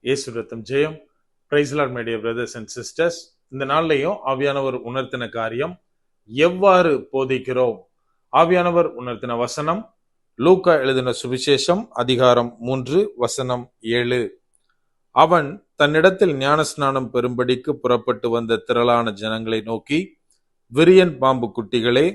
இயேசு ரத்தம் ஜெயம். Praise Lord my dear brothers and sisters. இந்த நாள்லையும் ஆவியானவர் உணர்த்தின காரியம் எவ்வாறு போதிக்கிறோம். ஆவியானவர் உணர்த்தின வசனம் லூக்கா எழுதின சுவிசேஷம் அதிகாரம் 3 வசனம் 7. அவன் தன்னிடத்தில் ஞானஸ்நானம் பெறும்படிக்கு புறப்பட்டு வந்த திரளான ஜனங்களை நோக்கி, விரியன் பாம்பு குட்டிகளே,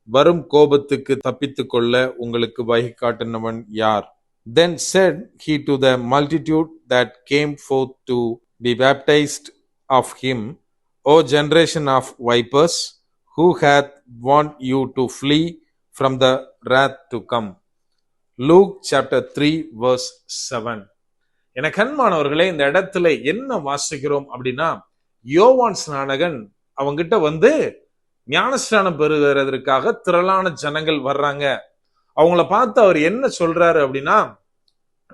வரும் கோபத்துக்கு தப்பித்துக் கொள்ள உங்களுக்கு வகை காட்டினவன் யார்? Then said he to the multitude that came forth to be baptized of him, O generation of vipers, who hath warned you to flee from the wrath to come? Luke chapter 3 verse 7. என கண்மானவர்களே, இந்த இடத்துல என்ன வாசிக்கிறோம் அப்படின்னா, யோவான் ஸ்நானகன் அவங்கிட்ட வந்து ஞானஸ்நானம் பெறுகிறதற்காக திரளான ஜனங்கள் வர்றாங்க. அவங்கள பார்த்து அவர் என்ன சொல்றாரு அப்படின்னா,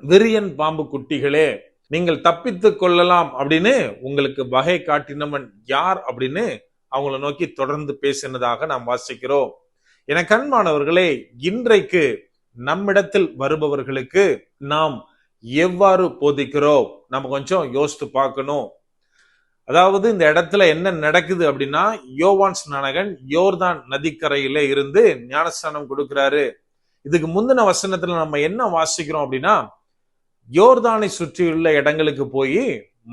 விரியன் பாம்பு குட்டிகளே, நீங்கள் தப்பித்துக் கொள்ளலாம் அப்படின்னு உங்களுக்கு வகை காட்டினவன் யார் அப்படின்னு அவங்கள நோக்கி தொடர்ந்து பேசினதாக நாம் வாசிக்கிறோம். என கண்மானவர்களே, இன்றைக்கு நம்மிடத்தில் வருபவர்களுக்கு நாம் எவ்வாறு போதிக்கிறோம் நம்ம கொஞ்சம் யோசித்து பார்க்கணும். அதாவது இந்த இடத்துல என்ன நடக்குது அப்படின்னா, யோவான் ஸ்நானகன் யோர்தான் நதிக்கரையில இருந்து ஞானஸ்நானம் கொடுக்கிறாரு. இதுக்கு முந்தின வசனத்துல நம்ம என்ன வாசிக்கிறோம் அப்படின்னா, யோர்தானை சுற்றியுள்ள இடங்களுக்கு போய்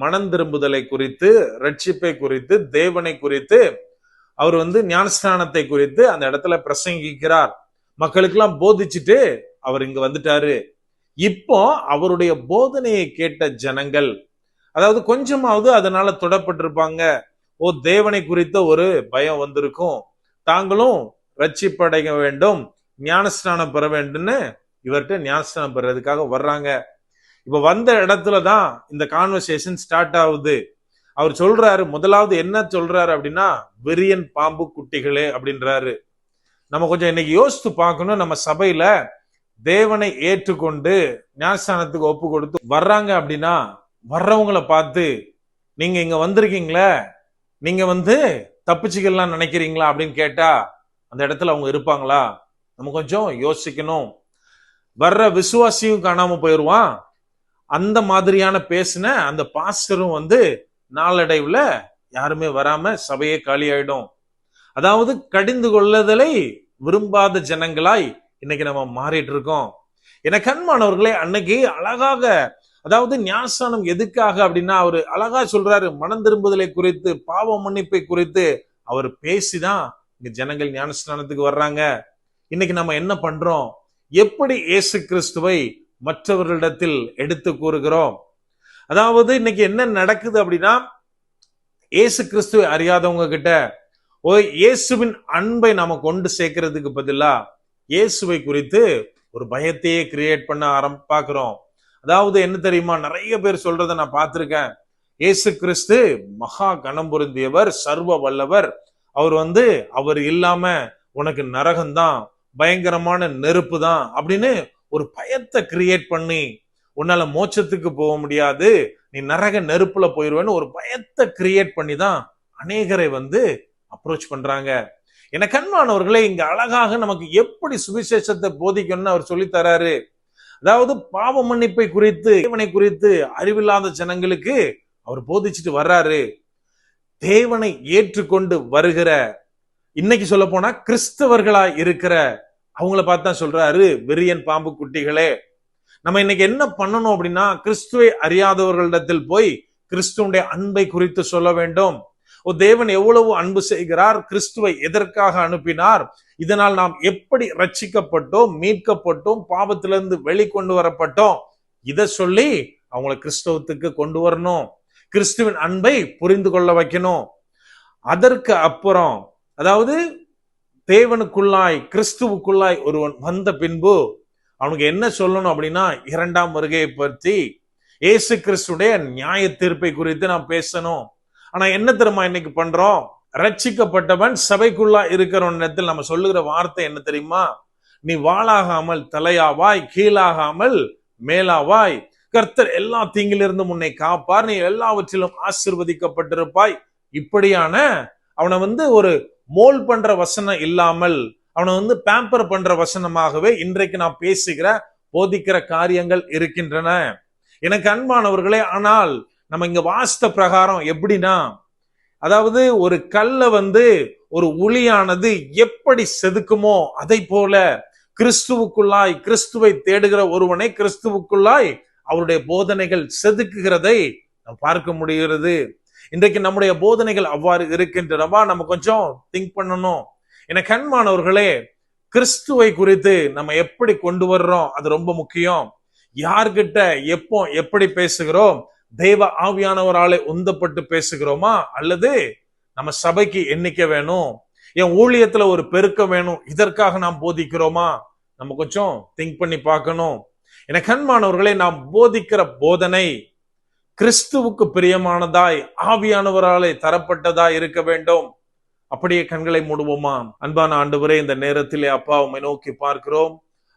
மனம் திரும்புதலை குறித்து, ரட்சிப்பை குறித்து, தேவனை குறித்து அவர் வந்து ஞானஸ்நானத்தை குறித்து அந்த இடத்துல பிரசங்கிக்கிறார். மக்களுக்கெல்லாம் போதிச்சுட்டு அவர் இங்க வந்துட்டாரு. இப்போ அவருடைய போதனையை கேட்ட ஜனங்கள், அதாவது கொஞ்சமாவது அதனால தொடப்பட்டிருப்பாங்க. ஓ, தேவனை குறித்த ஒரு பயம் வந்திருக்கும், தாங்களும் ரட்சிப்படைய வேண்டும், ஞானஸ்நானம் பெற வேண்டும்னு இவர்கிட்ட ஞானஸ்நானம் பெறதுக்காக வர்றாங்க. இப்ப வந்த இடத்துலதான் இந்த கான்வர்சேஷன் ஸ்டார்ட் ஆகுது. அவர் சொல்றாரு, முதலாவது என்ன சொல்றாரு அப்படின்னா, விரியன் பாம்பு குட்டிகளே அப்படின்றாரு. நம்ம கொஞ்சம் இன்னைக்கு யோசித்து பார்க்கணும். நம்ம சபையில தேவனை ஏற்றுக்கொண்டு ஞானஸ்நானத்துக்கு ஒப்பு கொடுத்து வர்றாங்க அப்படின்னா, வர்றவங்களை பார்த்து நீங்க இங்க வந்திருக்கீங்களே, நீங்க வந்து தப்பிச்சுக்கலாம் நினைக்கிறீங்களா அப்படின்னு கேட்டா அந்த இடத்துல அவங்க இருப்பாங்களா? நம்ம கொஞ்சம் யோசிக்கணும். வர்ற விசுவாசியும் காணாம போயிடுவான். அந்த மாதிரியான பேசின அந்த பாஸ்டரும் வந்து நாளடைவுல யாருமே வராம சபையே காலி ஆயிடும். அதாவது கடிந்து கொள்ளுதலை விரும்பாத ஜனங்களாய் இன்னைக்கு நம்ம மாறிட்டு இருக்கோம். என கண்மானவர்களே, அன்னைக்கு அழகாக, அதாவது ஞானஸ்நானம் எதுக்காக அப்படின்னா அவர் அழகா சொல்றாரு, மனம் திரும்புதலை குறித்து, பாவ மன்னிப்பை குறித்து அவர் பேசிதான் இங்க ஜனங்கள் ஞானஸ்நானத்துக்கு வர்றாங்க. இன்னைக்கு நம்ம என்ன பண்றோம்? எப்படி இயேசு கிறிஸ்துவை மற்றவர்களிடத்தில் எடுத்து கூறுகிறோம்? அதாவது இன்னைக்கு என்ன நடக்குது அப்படின்னா, இயேசு கிறிஸ்துவை அறியாதவங்க கிட்ட இயேசுவின் அன்பை நாம கொண்டு சேர்க்கிறதுக்கு பதிலா இயேசுவை குறித்து ஒரு பயத்தையே கிரியேட் பண்ண பார்க்கிறோம். அதாவது என்ன தெரியுமா, நிறைய பேர் சொல்றதை நான் பார்த்திருக்கேன். இயேசு கிறிஸ்து மகா கனம் பொருந்தியவர், சர்வ வல்லவர், அவர் இல்லாம உனக்கு நரகம்தான், பயங்கரமான நெருப்பு தான் அப்படின்னு ஒரு பயத்தை கிரியேட் பண்ணி, உன்னால மோட்சத்துக்கு போக முடியாது, நீ நரக நெருப்புல போயிருவேன்னு ஒரு பயத்தை கிரியேட் பண்ணி தான் அநேகரை வந்து அப்ரோச் பண்றாங்க. என கண்மானவர்களே, இங்க அழகாக நமக்கு எப்படி சுவிசேஷத்தை போதிக்கணும்னு அவர் சொல்லி தராரு. அதாவது பாவ மன்னிப்பை குறித்து, தேவனை குறித்து அறிவில்லாத ஜனங்களுக்கு அவர் போதிச்சுட்டு வர்றாரு. தேவனை ஏற்றுக்கொண்டு வருகிற, இன்னைக்கு சொல்ல போனா கிறிஸ்தவர்களா இருக்கிற அவங்கள பார்த்தா சொல்றாரு, விரியன் பாம்பு குட்டிகளே. நம்ம இன்னைக்கு என்ன பண்ணணும் அப்படின்னா, கிறிஸ்துவை அறியாதவர்களிடத்தில் போய் கிறிஸ்துவனுடைய அன்பை குறித்து சொல்ல வேண்டும். தேவன் எவ்வளவு அன்பு செய்கிறார், கிறிஸ்துவை எதற்காக அனுப்பினார், இதனால் நாம் எப்படி ரட்சிக்கப்பட்டோம், மீட்கப்பட்டோம், பாவத்திலிருந்து வெளிக்கொண்டு வரப்பட்டோம், இதை சொல்லி அவங்களை கிறிஸ்தவத்துக்கு கொண்டு வரணும், கிறிஸ்துவின் அன்பை புரிந்து கொள்ள வைக்கணும். அதற்கு அப்புறம், அதாவது தேவனுக்குள்ளாய், கிறிஸ்துவுக்குள்ளாய் ஒருவன் வந்த பின்பு அவனுக்கு என்ன சொல்லணும் அப்படின்னா, இரண்டாம் வருகையை பற்றி, இயேசு கிறிஸ்துடைய நியாய தீர்ப்பை குறித்து நாம் பேசணும். ஆனா என்ன தெரியுமா இன்னைக்கு பண்றோம்? ரட்சிக்கப்பட்டவன் சபைக்குள்ளா இருக்கிற இடத்தில் நம்ம சொல்லுகிற வார்த்தை என்ன தெரியுமா? நீ வாளாகாமல் தலையாவாய், கீழாகாமல் மேலாவாய், கர்த்தர் எல்லா தீங்கிலிருந்தும் உன்னை காப்பார், நீ எல்லாவற்றிலும் ஆசீர்வதிக்கப்பட்டிருப்பாய். இப்படியான அவனை ஒரு மோல் பண்ற வசனம் இல்லாமல், அவனை பேம்பர் பண்ற வசனமாகவே இன்றைக்கு நான் பேசுகிற, போதிக்கிற காரியங்கள் இருக்கின்றன. எனக்கு அன்பானவர்களே, ஆனால் நம்ம இங்க வாசித்த பிரகாரம் எப்படின்னா, அதாவது ஒரு கல்லை ஒரு உளியானது எப்படி செதுக்குமோ அதை போல கிறிஸ்துவுக்குள்ளாய், கிறிஸ்துவை தேடுகிற ஒருவனை கிறிஸ்துவுக்குள்ளாய் அவருடைய போதனைகள் செதுக்குகிறதை நாம் பார்க்க முடிகிறது. இன்றைக்கு நம்முடைய போதனைகள் அவ்வாறு இருக்கின்றனவா? நம்ம கொஞ்சம் திங்க் பண்ணணும். எனக்கு அன்பானவர்களே, கிறிஸ்துவை குறித்து நம்ம எப்படி கொண்டு வர்றோம், அது ரொம்ப முக்கியம். யார்கிட்ட எப்போ எப்படி பேசுகிறோம்? தெய்வ ஆவியானவராலே உந்தப்பட்டு பேசுகிறோமா, அல்லது நம்ம சபைக்கு எண்ணிக்கை வேணும், என் ஊழியத்துல ஒரு பெருக்கம் வேணும், இதற்காக நாம் போதிக்கிறோமா? நம்ம கொஞ்சம் திங்க் பண்ணி பார்க்கணும். எனக்கு அன்பானவர்களே, நாம் போதிக்கிற போதனை கிறிஸ்துவுக்கு பிரியமானதாய் ஆவியானவராலே தரப்பட்டதாய் இருக்க வேண்டும். அப்படியே கண்களை மூடுவோமா? அன்பான ஆண்டவரே, இந்த நேரத்திலே அப்பா உம்மை நோக்கி பார்க்கிறோம்.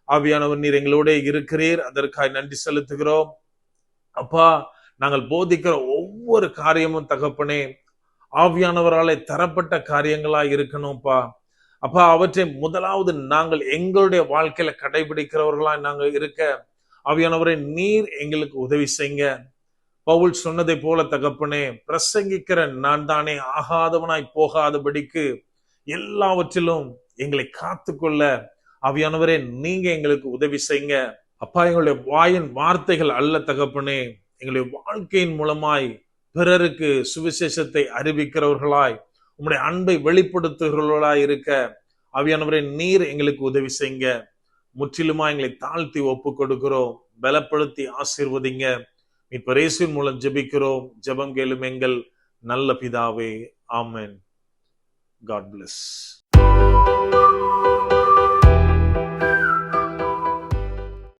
ஆவியானவர் நீர் எங்களோட இருக்கிறீர், அதற்காக நன்றி செலுத்துகிறோம். அப்பா, நாங்கள் போதிக்கிற ஒவ்வொரு காரியமும் தகப்பனே ஆவியானவராலே தரப்பட்ட காரியங்களா இருக்கணும்ப்பா. அப்பா, அவற்றை முதலாவது நாங்கள் எங்களுடைய வாழ்க்கையில கடைபிடிக்கிறவர்களா நாங்கள் இருக்க ஆவியானவரே நீர் எங்களுக்கு உதவி செய்யுங்க. பவுல் சொன்னதை போல தகப்பனே, பிரசங்கிக்கிற நான் தானே ஆகாதவனாய் போகாதபடிக்கு எல்லாவற்றிலும் எங்களை காத்துக்கொள்ள ஆவியானவரே நீங்க எங்களுக்கு உதவி செய்யுங்க. அப்பா, எங்களுடைய வாயின் வார்த்தைகள் அல்ல தகப்பனே, எங்களுடைய வாழ்க்கையின் மூலமாய் பிறருக்கு சுவிசேஷத்தை அறிவிக்கிறவர்களாய், உம்முடைய அன்பை வெளிப்படுத்துகிறவர்களாய் இருக்க ஆவியானவரே நீர் எங்களுக்கு உதவி செய்யுங்க. முற்றிலுமா எங்களை தாழ்த்தி ஒப்பு கொடுக்கிறோம். பலப்படுத்தி ஆசீர்வதிங்க. இப்ப இயேசுவின் மூலம் ஜெபிக்கிறோம். ஜெபம் கேளும் எங்கள் நல்ல பிதாவே. ஆமென். God bless.